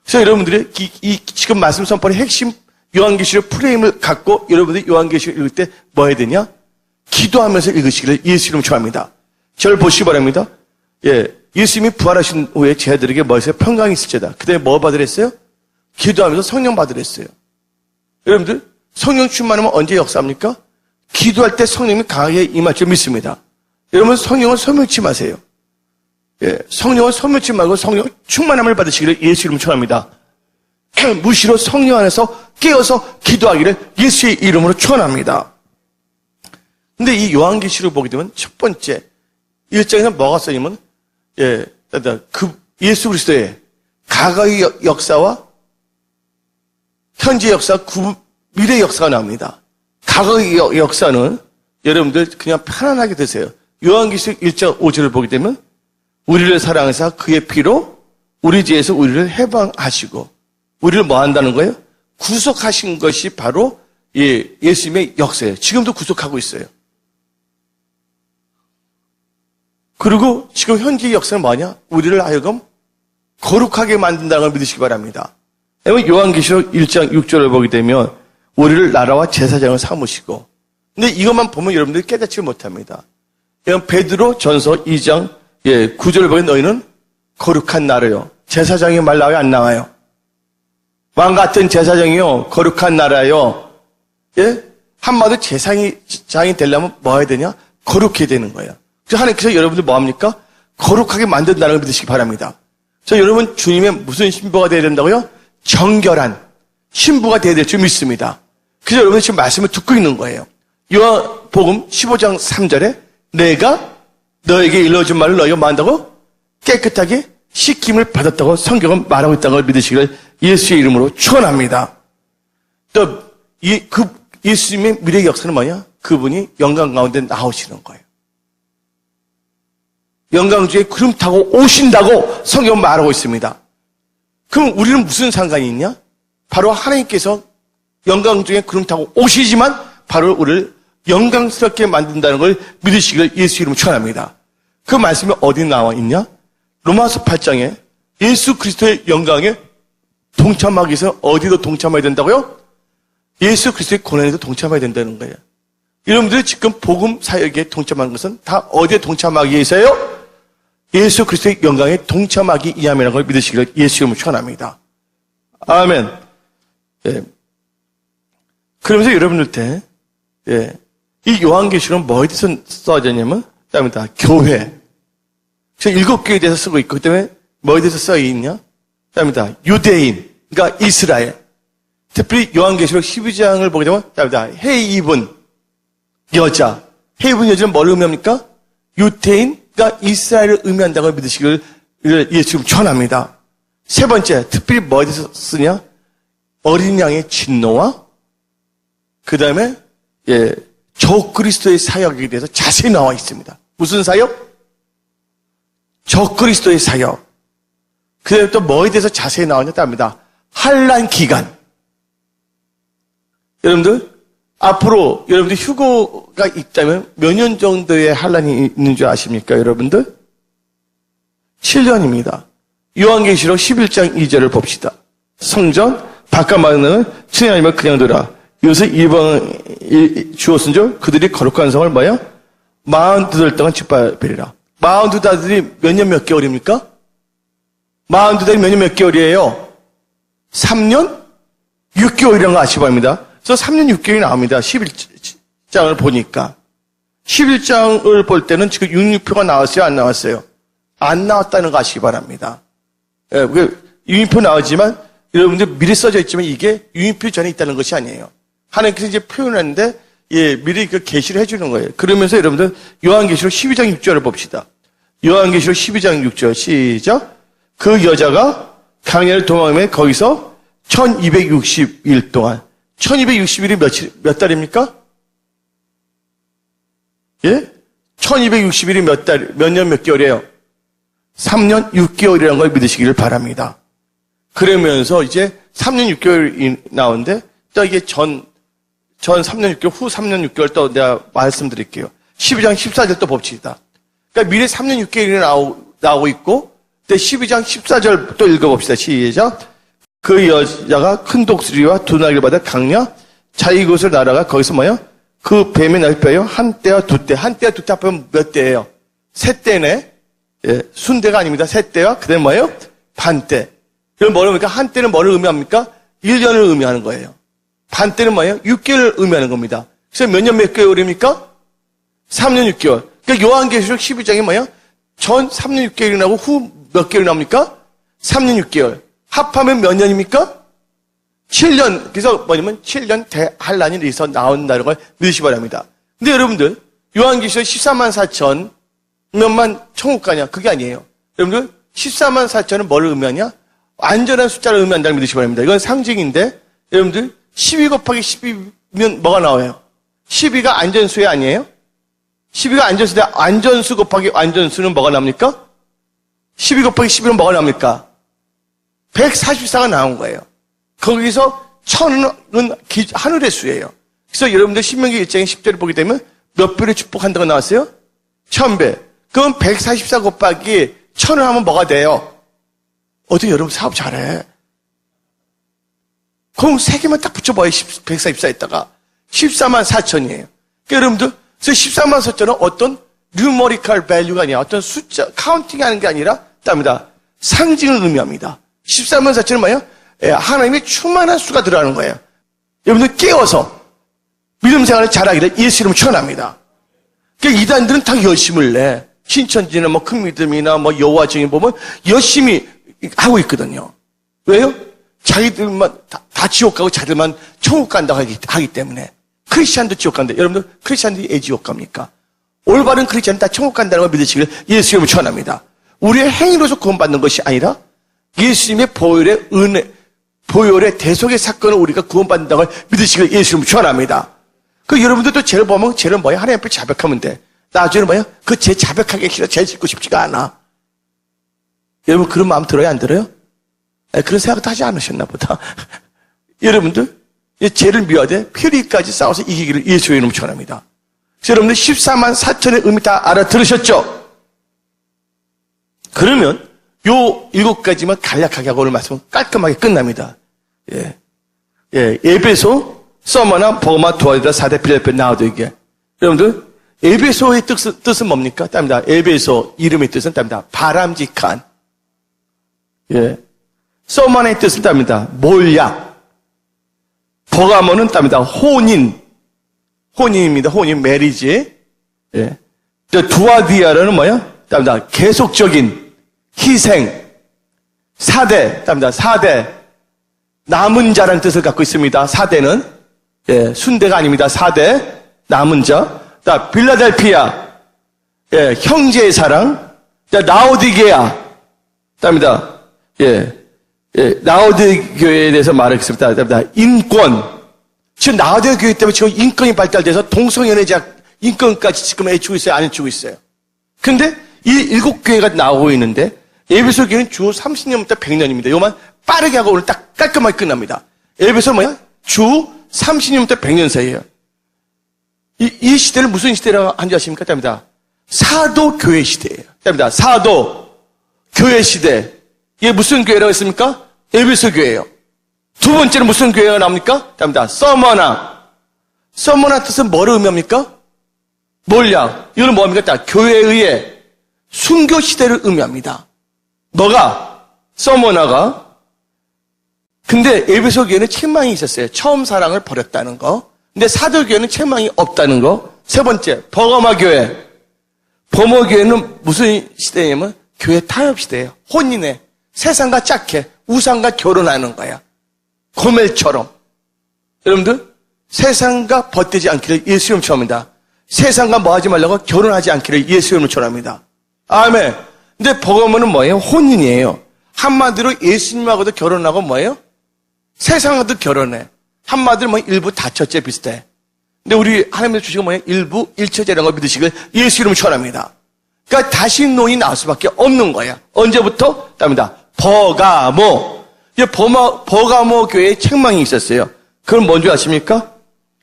그래서 여러분들이 이 지금 말씀 선포의 핵심 요한계시록 프레임을 갖고 여러분들이 요한계시록 읽을 때 뭐 해야 되냐? 기도하면서 읽으시기를 예수 이름으로 축원합니다. 저를 보시기 바랍니다. 예수님이 부활하신 후에 제자들에게 뭐 했어요? 평강이 있을지어다. 그다음에 뭐 받으랬어요? 기도하면서 성령 받으랬어요. 여러분들 성령 충만하면 언제 역사합니까? 기도할 때 성령이 강하게 임할 줄 믿습니다. 여러분 성령을 소멸치 마세요. 성령을 소멸치 말고 성령 충만함을 받으시기를 예수 이름으로 축원합니다. 무시로 성령 안에서 깨어서 기도하기를 예수의 이름으로 축원합니다. 근데 이 요한계시록 보게 되면 첫 번째 1장에서 뭐가 써있냐면 예수 그리스도의 과거의 역사와 현재 역사, 미래 역사가 나옵니다. 과거의 역사는 여러분들 그냥 편안하게 드세요. 요한계시록 1장 5절을 보게 되면 우리를 사랑하사 그의 피로 우리 죄에서 우리를 해방하시고 우리를 뭐 한다는 거예요? 구속하신 것이 바로 예수님의 역사예요. 지금도 구속하고 있어요. 그리고 지금 현재의 역사는 뭐냐? 우리를 하여금 거룩하게 만든다는 걸 믿으시기 바랍니다. 요한계시록 1장 6절을 보게 되면 우리를 나라와 제사장을 삼으시고 근데 이것만 보면 여러분들이 깨닫지 못합니다. 베드로 전서 2장 9절을 보면 너희는 거룩한 나라요. 제사장의 말 나와요? 안 나와요? 왕 같은 제사장이요. 거룩한 나라요. 한마디로 제사장이 되려면 뭐 해야 되냐? 거룩해야 되는 거예요. 그래서 하나님께서 여러분들 뭐 합니까? 거룩하게 만든다는 걸 믿으시기 바랍니다. 여러분 주님의 무슨 신부가 되어야 된다고요? 정결한 신부가 되어야 될 줄 믿습니다. 그래서 여러분이 지금 말씀을 듣고 있는 거예요. 요한복음 15장 3절에 내가 너에게 일러준 말을 너희가 뭐 한다고? 깨끗하게 씻김을 받았다고 성경은 말하고 있다는 걸 믿으시기를 예수의 이름으로 축원합니다. 또 예수님의 미래의 역사는 뭐냐? 그분이 영광 가운데 나오시는 거예요. 영광 중에 구름 타고 오신다고 성경은 말하고 있습니다. 그럼 우리는 무슨 상관이 있냐? 바로 하나님께서 영광 중에 구름 타고 오시지만 바로 우리를 영광스럽게 만든다는 걸 믿으시기를 예수 이름으로 축원합니다. 그 말씀이 어디 나와 있냐? 로마서 8장에 예수 그리스도의 영광에 동참하기 위해서 어디도 동참해야 된다고요? 예수 그리스도의 고난에도 동참해야 된다는 거예요. 여러분들이 지금 복음 사역에 동참하는 것은 다 어디에 동참하기 위해서요? 예수 그리스도의 영광에 동참하기 위함이라는 걸 믿으시기를 예수 이름으로 축원합니다. 아멘. 그러면서 여러분들 때 이 요한계시록은 뭐에 대해서 써졌냐면 답니다. 교회. 그래서 7교회에 대해서 쓰고 있고 그다음에 뭐에 대해서 써 있냐? 답니다. 유대인, 그러니까 이스라엘. 특별히 요한계시록 12장을 보게 되면 답니다. 해 입은 여자. 해 입은 여자는 뭘 의미합니까? 유대인, 그러니까 이스라엘을 의미한다고 믿으시기를 예수님 축원합니다. 세 번째, 특별히 뭐에 대해서 쓰냐? 어린 양의 진노와 그다음에 적그리스도의 사역에 대해서 자세히 나와 있습니다. 무슨 사역? 적그리스도의 사역. 그다음에 또 뭐에 대해서 자세히 나오냐 답니다. 환난 기간. 여러분들 앞으로 여러분들 휴거가 있다면 몇 년 정도의 환난이 있는 줄 아십니까, 여러분들? 7년입니다. 요한계시록 11장 2절을 봅시다. 성전 바깥만은 친히 아니면 그냥 두라. 이것을 이방에 주었은즉 그들이 거룩한 성을 뭐야? 42달 동안 집밥이라. 42달이 몇 년 몇 개월입니까? 42달이 몇 년 몇 개월이에요? 3년 6개월이라는 거 아시기 바랍니다. 그래서 3년 6개월이 나옵니다. 11장을 보니까. 11장을 볼 때는 지금 육류표가 나왔어요? 안 나왔어요? 안 나왔다는 거 아시기 바랍니다. 예, 육류표 나오지만 여러분들 미리 써져 있지만 이게 육류표 전에 있다는 것이 아니에요. 하나님께서 이제 표현하는데 예, 미리 그 계시를 해주는 거예요. 그러면서 여러분들 요한계시록 12장 6절을 봅시다. 요한계시록 12장 6절 시작. 그 여자가 강야를 도망하며 거기서 1260일 동안 1260일이 몇 달입니까? 예? 1260일이 몇 년 몇 개월이에요? 3년 6개월이라는 걸 믿으시기를 바랍니다. 그러면서 이제 3년 6개월이 나오는데 또 이게 전 3년 6개월, 후 3년 6개월 또 내가 말씀드릴게요. 12장 14절 또 봅시다. 그러니까 미래 3년 6개월이 나오고 있고, 12장 14절 또 읽어봅시다. 시작. 그 여자가 큰 독수리와 두 날개를 받아 강야, 자기 곳을 날아가 거기서 뭐요? 그 뱀의 날뼈요? 한 때와 두 때. 한 때와 두 때 합하면 몇 때예요? 세 때네. 예, 순대가 아닙니다. 세 때와 그다음에 뭐예요? 반 때. 그럼 뭐를 의미합니까? 한 때는 뭐를 의미합니까? 1년을 의미하는 거예요. 반 때는 뭐예요? 6개월을 의미하는 겁니다. 그래서 몇 년 몇 개월입니까? 3년 6개월. 그러니까 요한계시록 12장이 뭐예요? 전 3년 6개월이 나오고 후 몇 개월이 나옵니까? 3년 6개월. 합하면 몇 년입니까? 7년. 그래서 뭐냐면 7년 대환란이 있어 나온다는 걸 믿으시기 바랍니다. 근데 여러분들 요한계시록 14만 4천 몇만 천국 가냐? 그게 아니에요. 여러분들 14만 4천은 뭐를 의미하냐? 안전한 숫자를 의미한다는 믿으시기 바랍니다. 이건 상징인데 여러분들 12 곱하기 12면 뭐가 나와요? 12가 안전수에 아니에요? 12가 안전수인데 안전수 곱하기 안전수는 뭐가 납니까? 12 곱하기 11은 뭐가 납니까? 144가 나온 거예요. 거기서 1000은 하늘의 수예요. 그래서 여러분들 신명기 1장의 10절을 보게 되면 몇 배를 축복한다고 나왔어요? 1000배. 그럼 144 곱하기 1000을 하면 뭐가 돼요? 어떻게 여러분 사업 잘해? 그럼 3개만 딱 붙여봐요. 144에다가. 14만 4천이에요. 그러니까 여러분들, 그래서 14만 4천은 어떤 뉴머리컬 밸류가 아니라 어떤 숫자, 카운팅 하는 게 아니라, 답니다. 상징을 의미합니다. 14만 4천은 뭐예요? 예, 하나님의 충만한 수가 들어가는 거예요. 여러분들 깨워서 믿음 생활을 잘하기를 예수 이름으로 축원합니다. 그러니까 이단들은 다 열심을 내. 신천지나 뭐 큰 믿음이나 뭐 여호와 증인 보면 열심히 하고 있거든요. 왜요? 자기들만 다 지옥 가고 자기들만 천국 간다고 하기 때문에. 크리스찬도 지옥 간다. 여러분들 크리스찬들이 왜 지옥 갑니까? 올바른 크리스찬은 다 천국 간다는 걸 믿으시길 예수 이름으로 축원합니다. 우리의 행위로서 구원받는 것이 아니라 예수님의 보혈의 은혜, 보혈의 대속의 사건을 우리가 구원받는다는 걸 믿으시길 예수 이름으로 축원합니다. 그 여러분들도 죄를 보면 죄는 뭐야? 하나님 앞에 자백하면 돼. 나중에는 뭐야? 그 죄 자백하기 싫어. 죄 짓고 싶지가 않아. 여러분 그런 마음 들어요? 안 들어요? 그런 생각도 하지 않으셨나 보다. 여러분들 죄를 미워하되 피리까지 싸워서 이기기를 예수의 이름으로 축원합니다. 그래서 여러분들 14만 4천의 의미 다 알아들으셨죠? 그러면 요 7가지만 간략하게 하고 오늘 말씀은 깔끔하게 끝납니다. 에베소, 서머나, 버마, 두아디라, 사대, 필리핀, 나오디게. 여러분들 에베소의 뜻은 뭡니까? 답니다. 에베소 이름의 뜻은 답니다. 바람직한. 서머나의 뜻은 답니다. 몰약. 버가모는 답니다. 혼인입니다. 혼인, 메리지. 두아디아라는 뭐야? 답니다. 계속적인 희생. 사대, 답니다. 사대. 남은 자라는 뜻을 갖고 있습니다. 사대는. 순대가 아닙니다. 사대. 남은 자. 빌라델피아. 형제의 사랑. 라오디게아. 답니다. 라오디 교회에 대해서 말하겠습니다. 답니다. 인권. 지금 라오디 교회 때문에 지금 인권이 발달돼서 동성연애자 인권까지 지금 해주고 있어요? 안 해주고 있어요? 근데 이 7교회가 나오고 있는데 에베소 교회는 주 30년부터 100년입니다. 요만 빠르게 하고 오늘 딱 깔끔하게 끝납니다. 에베소 뭐야? 주 30년부터 100년 사이에요. 이 시대를 무슨 시대라고 한지 아십니까? 답니다. 사도교회 시대예요. 답니다. 사도교회 시대. 이게 무슨 교회라고 했습니까? 에베소 교회예요. 두 번째는 무슨 교회가 나옵니까? 답니다. 서머나. 서머나 뜻은 뭐를 의미합니까? 몰약. 이거는 뭡니까? 교회의 순교 시대를 의미합니다. 너가, 서머나가. 근데 에베소 교회는 책망이 있었어요. 처음 사랑을 버렸다는 거. 근데 사도교회는 책망이 없다는 거. 세 번째, 버가마 교회. 버가마 교회는 무슨 시대냐면 교회 타협 시대예요. 혼인해. 세상과 짝해. 우상과 결혼하는 거야. 고멜처럼. 여러분들, 세상과 벗되지 않기를 예수 이름으로 축원합니다. 세상과 뭐 하지 말라고 결혼하지 않기를 예수 이름으로 축원합니다. 아멘. 근데 버가마는 뭐예요? 혼인이에요. 한마디로 예수님하고도 결혼하고 뭐예요? 세상하고도 결혼해. 한마디로 뭐 일부 다처제 비슷해. 근데 우리 하나님의 주시고 뭐예요? 일부 일처제라는 걸 믿으시길 예수 이름으로 축원합니다. 그러니까 다시 노인이 나올 수밖에 없는 거야. 언제부터? 답니다. 버가모. 이제 버가모 교회에 책망이 있었어요. 그건 뭔지 아십니까?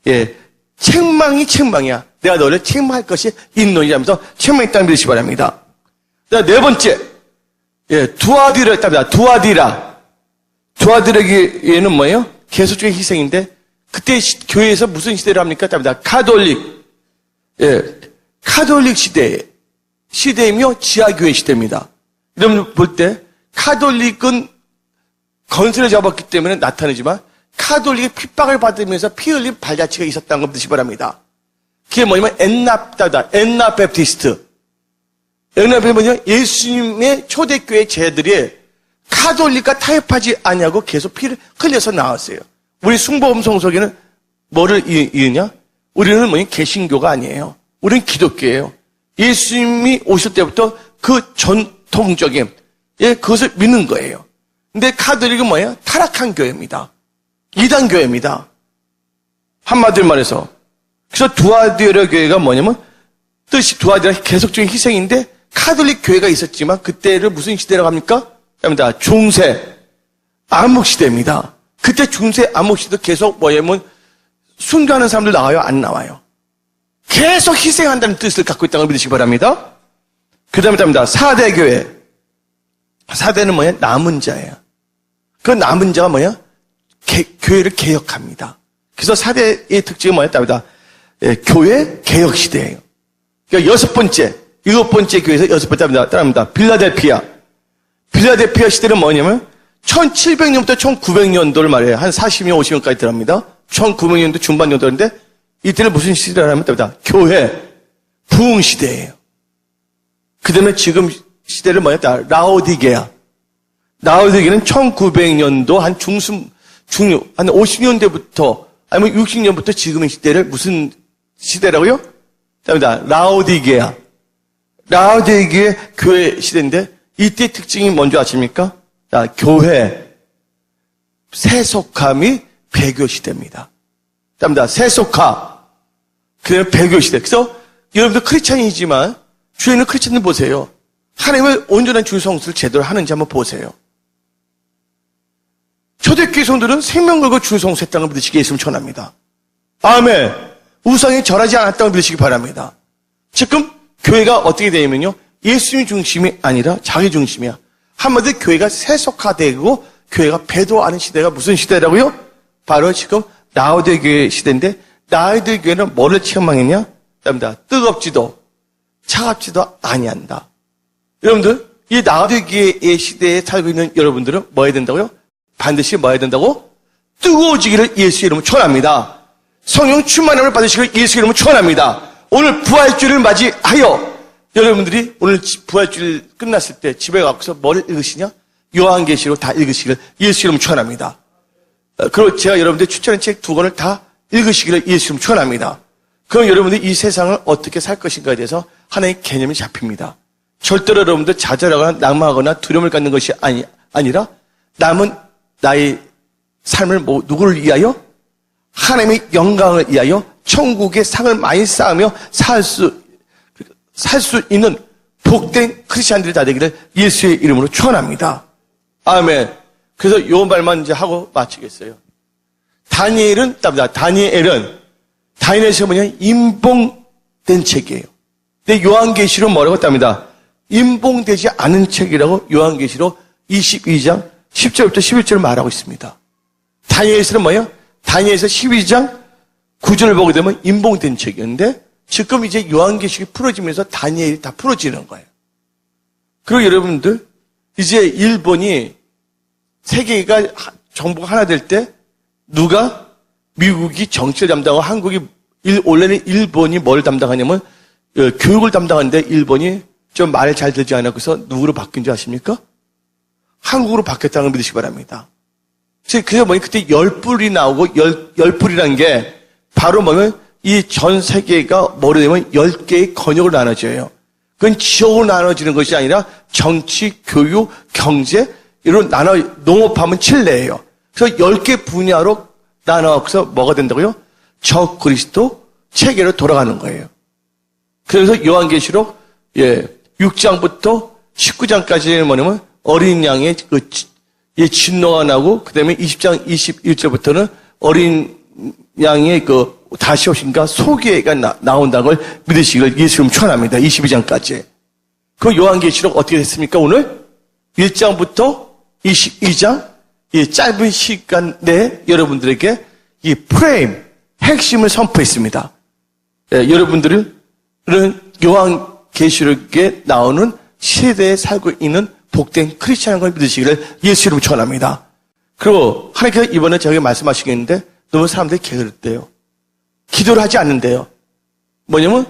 예. 책망이야. 내가 너를 책망할 것이 있노니라면서 책망이 있다는 믿으시기 바랍니다. 네 번째. 예, 두아디라 했답니다. 두아디라에는 뭐예요? 계속적인 희생인데, 그때 교회에서 무슨 시대를 합니까? 답니다. 카톨릭. 예, 카톨릭 시대이며 지하교회 시대입니다. 여러분 볼 때, 카톨릭은 건설을 잡았기 때문에 나타내지만, 카톨릭이 핍박을 받으면서 피 흘린 발자취가 있었다는 걸 믿으시기 바랍니다. 그게 뭐냐면, 엔나 베프티스트. 엔나 뭐냐? 예수님의 초대교회 제자들이 카톨릭과 타협하지 않냐고 계속 피를 흘려서 나왔어요. 우리 숭배음 성속에는 뭐를 이으냐? 우리는 뭐냐? 개신교가 아니에요. 우리는 기독교예요. 예수님이 오실 때부터 그 전통적인, 예, 그것을 믿는 거예요. 근데 카톨릭은 뭐예요? 타락한 교회입니다. 이단 교회입니다. 한마디로 말해서. 그래서 두아디라 교회가 뭐냐면, 뜻이 두아디라 계속적인 희생인데, 카톨릭 교회가 있었지만, 그때를 무슨 시대라고 합니까? 합니다. 중세, 암흑시대입니다. 그때 중세, 암흑시대도 계속 뭐냐면, 순교하는 사람들 나와요? 안 나와요? 계속 희생한다는 뜻을 갖고 있다는 걸 믿으시기 바랍니다. 그 다음에 답니다. 4대 교회. 4대는 뭐야? 남은 자예요. 그 남은 자가 뭐야? 교회를 개혁합니다. 그래서 4대의 특징이 뭐야? 답니다. 예, 교회 개혁 시대예요. 그러니까 7번째 교회에서 6번째 답니다. 빌라델피아 시대는 뭐냐면 1700년부터 1900년도를 말해요. 한 40년, 50년까지 들어갑니다. 1900년도 중반 정도인데 이때는 무슨 시대를 하면 답니다. 교회 부흥 시대예요. 그 다음에 지금 시대를 뭐냐? 라오디게아는 1900년도 한 한 50년대부터 아니면 60년부터 지금의 시대를 무슨 시대라고요? 답니다. 라오디게아 교회 시대인데 이때 특징이 뭔지 아십니까? 자, 교회 세속화미 배교 시대입니다. 답니다. 세속화 그다음에 배교 시대. 그래서 여러분들 크리스찬이지만 주에 있는 크리스찬들 보세요. 하나님의 온전한 주의 성수를 제대로 하는지 한번 보세요. 초대교회 성도들은 생명 걸고 주의 성수했다는 걸 믿으시기 예수님 전합니다. 아멘. 우상에 절하지 않았다는 걸 믿으시기 바랍니다. 지금 교회가 어떻게 되냐면요. 예수님 중심이 아니라 자기 중심이야. 한마디로 교회가 세속화되고 교회가 배도하는 시대가 무슨 시대라고요? 바로 지금 라오디게아 교회 시대인데 라오디게아 교회는 뭐를 책망했냐? 답니다. 뜨겁지도 차갑지도 아니한다. 여러분들 이 라오디게아 시대에 살고 있는 여러분들은 뭐 해야 된다고요? 반드시 뭐 해야 된다고? 뜨거워지기를 예수 이름으로 축원합니다. 성령 충만함을 받으시기를 예수 이름으로 축원합니다. 오늘 부활주일을 맞이하여 여러분들이 오늘 부활주일 끝났을 때 집에 가서 뭐를 읽으시냐? 요한계시록 다 읽으시기를 예수 이름으로 축원합니다. 그리고 제가 여러분들 추천한 책 2권을 다 읽으시기를 예수 이름으로 축원합니다. 그럼 여러분들이 이 세상을 어떻게 살 것인가에 대해서 하나의 개념이 잡힙니다. 절대로 여러분들 좌절하거나 낙망하거나 두려움을 갖는 것이 아니라 남은 나의 삶을 누구를 위하여? 하나님의 영광을 위하여 천국의 상을 많이 쌓으며 살 수 있는 복된 크리스찬들이 다 되기를 예수의 이름으로 축원합니다. 아멘. 그래서 요 말만 이제 하고 마치겠어요. 다니엘은 뭐냐? 임봉된 책이에요. 근데 요한계시록 뭐라고 했답니다. 임봉되지 않은 책이라고 요한계시록 22장 10절부터 11절을 말하고 있습니다. 다니엘서는 뭐예요? 다니엘서 12장 9절을 보게 되면 임봉된 책이었는데 지금 이제 요한계시록이 풀어지면서 다니엘이 다 풀어지는 거예요. 그리고 여러분들, 이제 일본이 세계가 정부가 하나 될 때 누가 미국이 정치를 담당하고 한국이 원래는 일본이 뭘 담당하냐면 교육을 담당하는데 일본이 좀 말 잘 들지 않아서 누구로 바뀐 줄 아십니까? 한국으로 바뀌었다는 걸 믿으시기 바랍니다. 그래서 뭐니 그때 열불이 나오고 열불이라는 게 바로 뭐냐면 이 전 세계가 뭐로 되면 10개의 권역으로 나눠져요. 그건 지역으로 나눠지는 것이 아니라 정치, 교육, 경제 이런 농업하면 칠레예요. 그래서 10개 분야로 나눠서 뭐가 된다고요? 저 그리스도 체계로 돌아가는 거예요. 그래서 요한계시록 6장부터 19장까지는 뭐냐면 어린 양의 진노가 나고 그다음에 20장 21절부터는 어린 양의 다시 오신가 소개가 나온다는 걸 믿으시길 예수님 축원합니다. 22장까지. 그 요한계시록 어떻게 됐습니까? 오늘 1장부터 22장 이 짧은 시간 내에 여러분들에게 이 프레임 핵심을 선포했습니다. 여러분들은 요한계시록에 나오는 시대에 살고 있는 복된 크리스찬인 걸 믿으시기를 예수 이름으로 축원합니다. 그리고 하나님께서 이번에 저에게 말씀하시겠는데 너무 사람들이 게으르대요. 기도를 하지 않는데요. 뭐냐면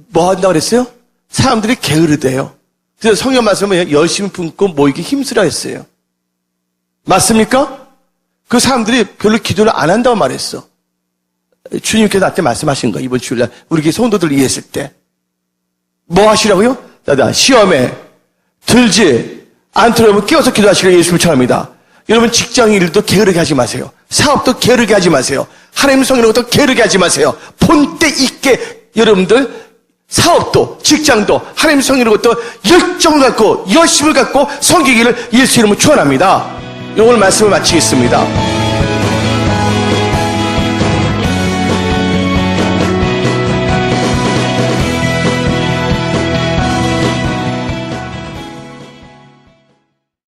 뭐 한다고 그랬어요? 사람들이 게으르대요. 그래서 성경 말씀은 열심히 품고 모이기 힘쓰라 했어요. 맞습니까? 그 사람들이 별로 기도를 안 한다고 말했어. 주님께서 나한테 말씀하신 거 이번 주일날 우리 교회 성도들 이해했을 때 뭐 하시라고요? 시험에 들지 않도록 깨워서 기도하시기를 예수님을 축원합니다. 여러분 직장 일도 게으르게 하지 마세요. 사업도 게으르게 하지 마세요. 하나님 성이라는 것도 게으르게 하지 마세요. 본때 있게 여러분들 사업도 직장도 하나님 성이라는 것도 열정을 갖고 열심을 갖고 섬기기를 예수 이름으로 축원합니다. 오늘 말씀을 마치겠습니다.